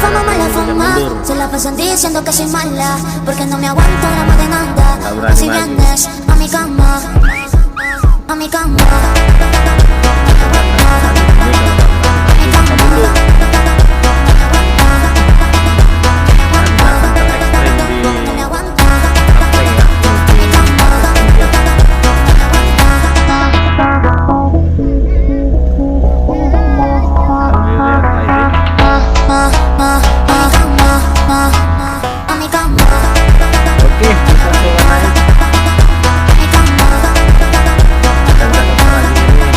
mundur. Se la pasan diciendo que soy mala, porque no me aguanto la más de nada. Tak berani Si maju. vienes a mi cama, a mi cama, Ini kalau tak mundur. Anda ekstrem di no me aguanto. apa ya? Sambil lihat sliding. A mi cama, Oke, bisa coba naik. a mi cama, Dan tak apa lagi ini.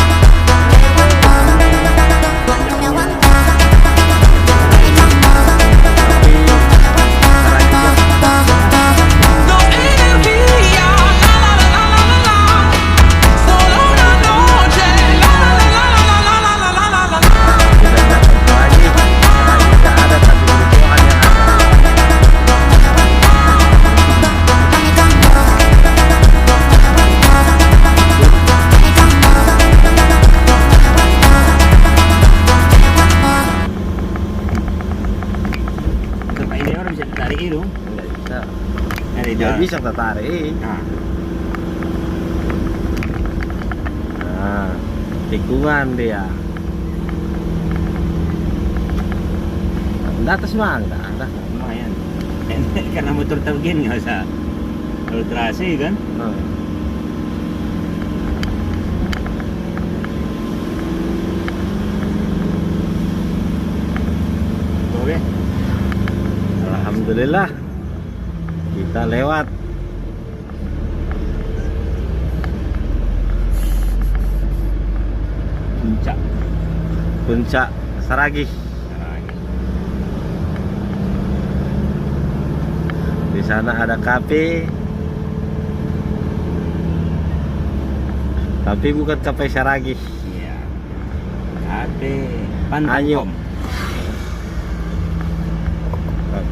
no me aguanto. A mi cama, Tapi cara juga No energía, la la la la la la la. Solo una noche, la la la la la la la la la la. tidak dapat lagi. Cara juga ada tapi kebutuhan yang ada. a mi cama, Tempat ini orang bisa ditarik itu. Enggak bisa. Dari Tidak dalam. bisa kita tarik. Nah, Nah, tikungan dia. Di atas mah enggak ada. lumayan. Karena motor tergin nggak usah. Kalau terasi kan. Nah. Oke. Alhamdulillah kita lewat. Puncak. Puncak Saragih. Nah, Di sana ada kafe. Tapi bukan kafe Saragih. iya. Kafe Pantai Anyok. Kom.